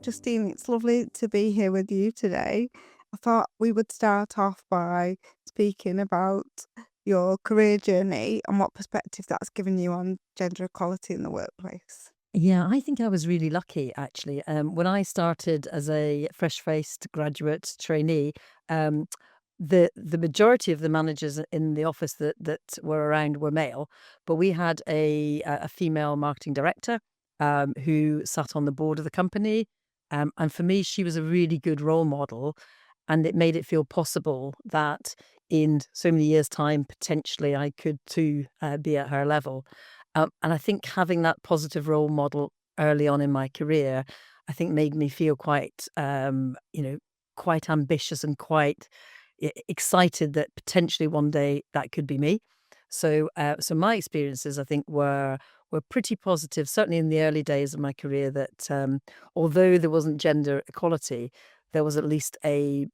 Justine. It's lovely to be here with you today. I thought we would start off by speaking about your career journey and what perspective that's given you on gender equality in the workplace. Yeah, I think I was really lucky actually. When I started as a fresh-faced graduate trainee, um, the majority of the managers in the office that were around were male, but we had a female marketing director who sat on the board of the company, and for me, she was a really good role model, and it made it feel possible that in so many years' time, potentially, I could too be at her level. And I think having that positive role model early on in my career, I think made me feel quite, quite ambitious and quite excited that potentially one day that could be me. So my experiences, I think, were pretty positive. Certainly in the early days of my career, that although there wasn't gender equality, there was at least a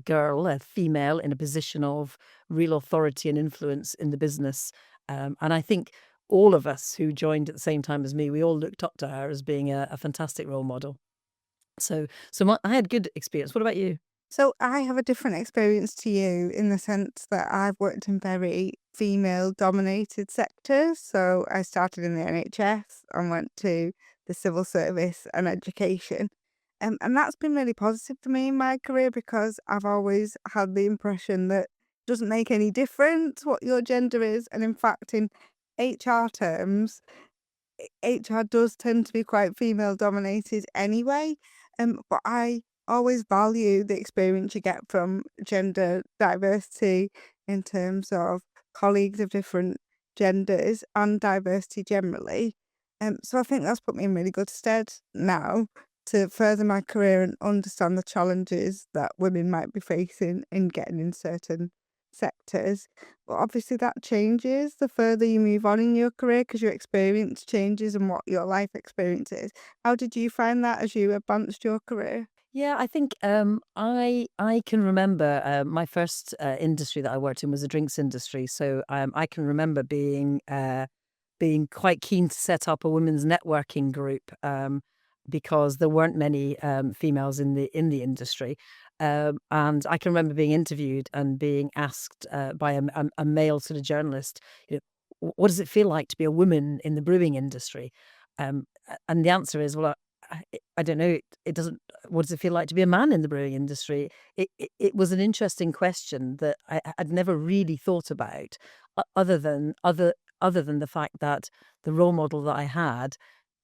girl, a female, in a position of real authority and influence in the business, and I think all of us who joined at the same time as me, we all looked up to her as being a fantastic role model. I had good experience. What about you? So I have a different experience to you in the sense that I've worked in very female dominated sectors. So I started in the NHS and went to the civil service and education. And that's been really positive for me in my career because I've always had the impression that it doesn't make any difference what your gender is. And in fact, in HR terms, HR does tend to be quite female dominated anyway. But I always value the experience you get from gender diversity in terms of colleagues of different genders and diversity generally. So I think that's put me in really good stead now to further my career and understand the challenges that women might be facing in getting in certain sectors. But obviously that changes the further you move on in your career because your experience changes and what your life experience is. How did you find that as you advanced your career? Yeah, I think I can remember my first industry that I worked in was the drinks industry. So I can remember being quite keen to set up a women's networking group, because there weren't many females in the industry, and I can remember being interviewed and being asked by a male sort of journalist, what does it feel like to be a woman in the brewing industry? And the answer is, well, I don't know. It doesn't. What does it feel like to be a man in the brewing industry? It was an interesting question that I'd never really thought about, other than the fact that the role model that I had,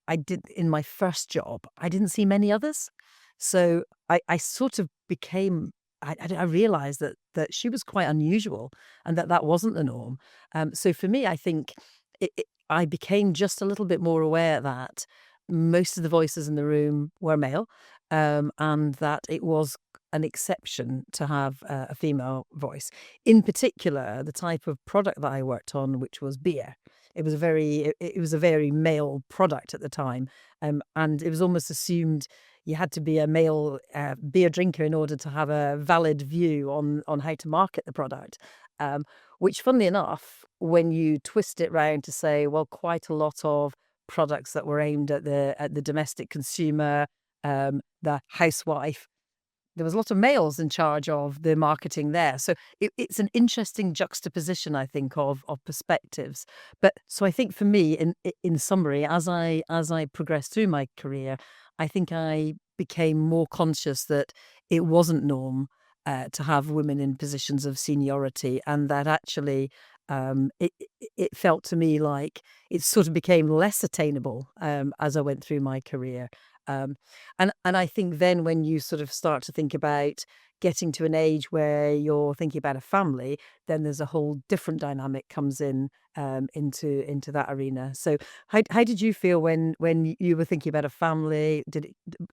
I did in my first job, I didn't see many others. So I sort of became I realized that she was quite unusual and that wasn't the norm. So for me, I think I became just a little bit more aware that most of the voices in the room were male, and that it was an exception to have a female voice. In particular, the type of product that I worked on, which was beer. It was a very male product at the time, and it was almost assumed you had to be a male beer drinker in order to have a valid view on how to market the product. Um, which, funnily enough, when you twist it round to say, well, quite a lot of products that were aimed at the domestic consumer, the housewife, there was a lot of males in charge of the marketing there. So it's an interesting juxtaposition, I think, of perspectives. But so I think for me, in summary, as I progressed through my career, I think I became more conscious that it wasn't norm to have women in positions of seniority, and that actually it felt to me like it sort of became less attainable as I went through my career. Um, and I think then when you sort of start to think about getting to an age where you're thinking about a family, then there's a whole different dynamic comes in into that arena. So how did you feel when you were thinking about a family?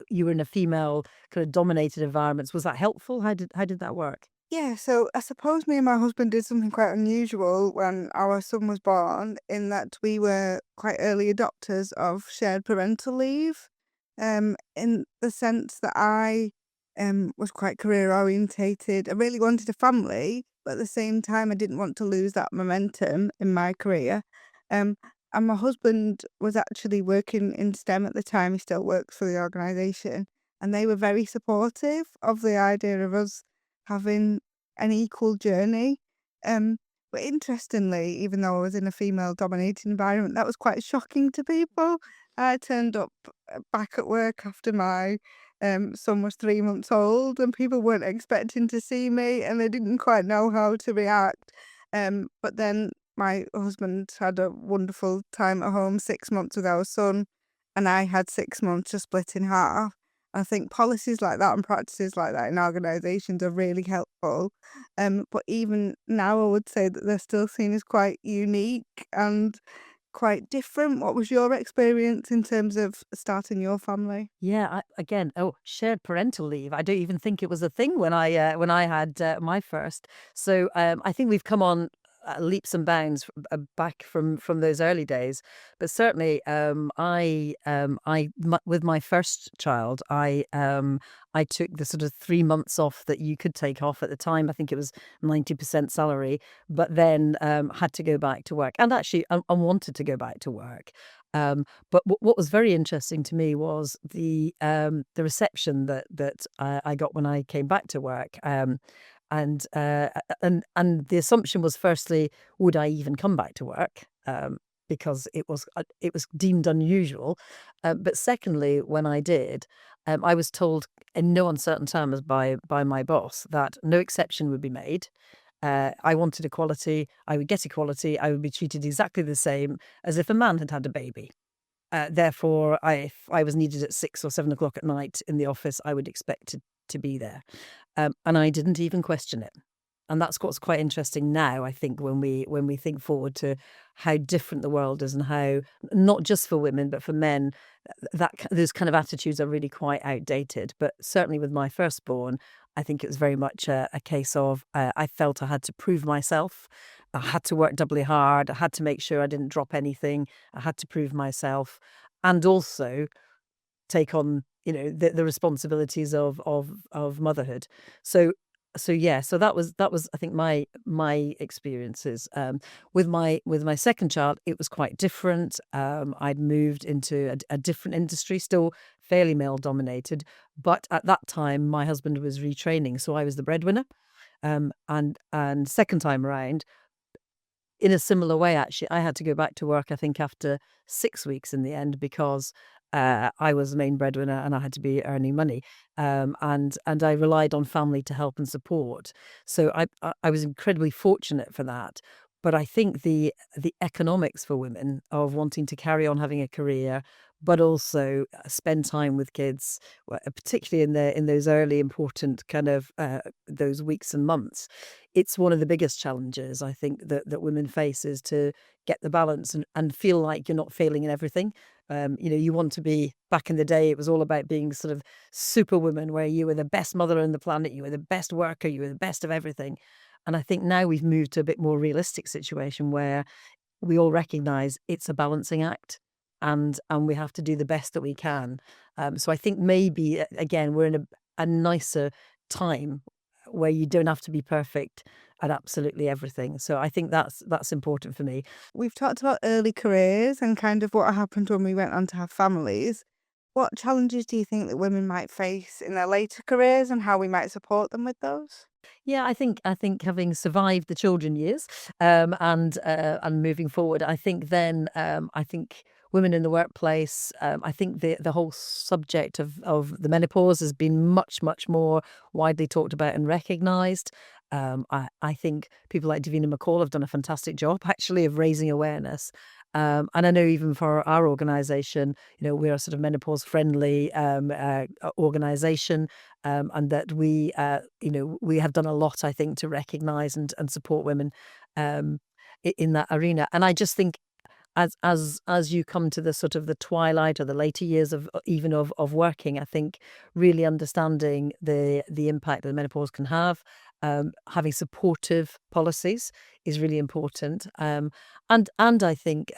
You were in a female kind of dominated environments? Was that helpful? How did that work? Yeah, so I suppose me and my husband did something quite unusual when our son was born, in that we were quite early adopters of shared parental leave. In the sense that I was quite career orientated. I really wanted a family, but at the same time I didn't want to lose that momentum in my career. Um And my husband was actually working in STEM at the time. He still works for the organisation. And they were very supportive of the idea of us having an equal journey. Um, but interestingly, even though I was in a female dominated environment, that was quite shocking to people. I turned up back at work after my son was 3 months old, and people weren't expecting to see me, and they didn't quite know how to react. But then my husband had a wonderful time at home, 6 months with our son, and I had 6 months to split in half. I think policies like that and practices like that in organisations are really helpful. But even now, I would say that they're still seen as quite unique and quite different. What was your experience in terms of starting your family? Yeah, again, shared parental leave. I don't even think it was a thing when I had my first. So I think we've come on leaps and bounds back from those early days. But certainly, with my first child, I took the sort of 3 months off that you could take off at the time. I think it was 90% salary, but then had to go back to work, and actually, I wanted to go back to work. But what was very interesting to me was the reception that I got when I came back to work, and the assumption was, firstly, would I even come back to work? Because it was deemed unusual. But secondly, when I did, I was told in no uncertain terms by my boss that no exception would be made. I wanted equality. I would get equality. I would be treated exactly the same as if a man had had a baby. Therefore, if I was needed at 6 or 7 o'clock at night in the office, I would expect to be there. And I didn't even question it. And that's what's quite interesting now, I think, when we think forward to how different the world is, and how, not just for women but for men, those kind of attitudes are really quite outdated. But certainly with my firstborn, I think it was very much a case of I felt I had to prove myself. I had to work doubly hard. I had to make sure I didn't drop anything. I had to prove myself, and also take on, the responsibilities of motherhood. So yeah, so that was I think my experiences. With my second child, it was quite different. I'd moved into a different industry, still fairly male dominated, but at that time my husband was retraining, so I was the breadwinner. And second time around, in a similar way, actually, I had to go back to work, I think, after 6 weeks in the end, because I was the main breadwinner and I had to be earning money. And I relied on family to help and support. So I was incredibly fortunate for that. But I think the economics for women of wanting to carry on having a career, but also spend time with kids, particularly in those early important kind of those weeks and months, it's one of the biggest challenges, I think, that women face, is to get the balance and feel like you're not failing in everything. You want to be, back in the day, it was all about being sort of superwoman, where you were the best mother on the planet, you were the best worker, you were the best of everything. And I think now we've moved to a bit more realistic situation where we all recognize it's a balancing act, and we have to do the best that we can. So I think maybe, again, we're in a nicer time where you don't have to be perfect at absolutely everything. So I think that's important for me. We've talked about early careers and kind of what happened when we went on to have families. What challenges do you think that women might face in their later careers and how we might support them with those? Yeah, I think having survived the children years, and moving forward, I think then, I think women in the workplace, I think the whole subject of the menopause has been much more widely talked about and recognised. I think people like Davina McCall have done a fantastic job, actually, of raising awareness. And I know, even for our organisation, we're a sort of menopause friendly organisation, and that we have done a lot, I think, to recognise and support women um, in that arena. And I just think, as you come to the sort of the twilight or the later years of even of working, I think really understanding the impact that menopause can have, having supportive policies is really important, and I think,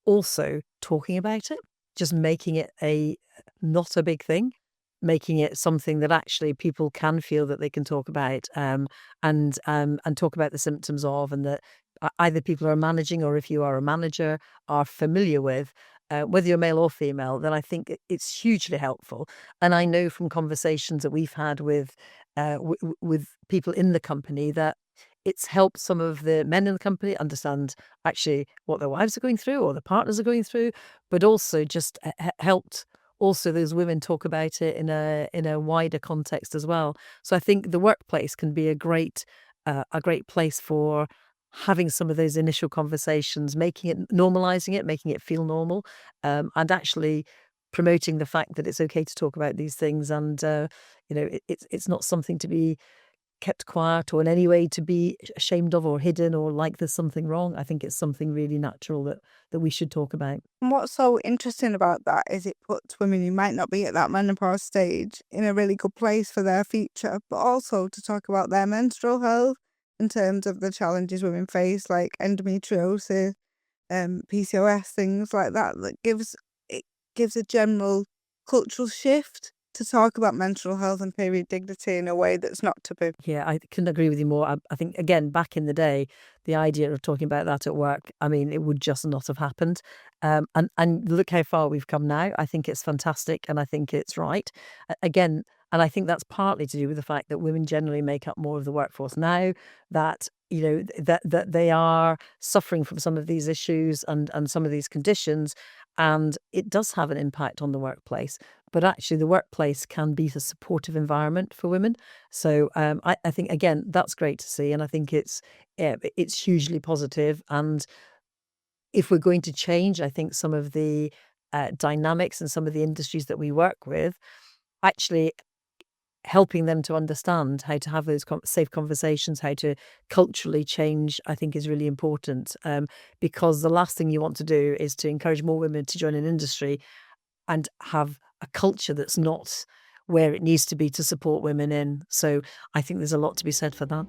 also talking about it, just making it a not a big thing, making it something that actually people can feel that they can talk about, and talk about the symptoms of, and that either people are managing or if you are a manager are familiar with, whether you're male or female, then I think it's hugely helpful. And I know from conversations that we've had with with people in the company that it's helped some of the men in the company understand actually what their wives are going through or their partners are going through, but also just helped also those women talk about it in a wider context as well. So I think the workplace can be a great place for having some of those initial conversations, making it normalizing it, making it feel normal, and actually promoting the fact that it's okay to talk about these things, and it's not something to be kept quiet or in any way to be ashamed of or hidden or like there's something wrong. I think it's something really natural that we should talk about. And what's so interesting about that is it puts women who might not be at that menopause stage in a really good place for their future, but also to talk about their menstrual health in terms of the challenges women face, like endometriosis, PCOS, things like that. It gives a general cultural shift to talk about menstrual health and period dignity in a way that's not taboo. Yeah, I couldn't agree with you more. I think, again, back in the day, the idea of talking about that at work, I mean, it would just not have happened. And look how far we've come now. I think it's fantastic, and I think it's right. Again, and I think that's partly to do with the fact that women generally make up more of the workforce now. That that they are suffering from some of these issues and some of these conditions, and it does have an impact on the workplace. But actually, the workplace can be a supportive environment for women. So I think again that's great to see, and I think it's hugely positive. And if we're going to change, I think some of the dynamics and some of the industries that we work with, actually helping them to understand how to have those safe conversations, how to culturally change, I think is really important. Because the last thing you want to do is to encourage more women to join an industry and have a culture that's not where it needs to be to support women in. So I think there's a lot to be said for that.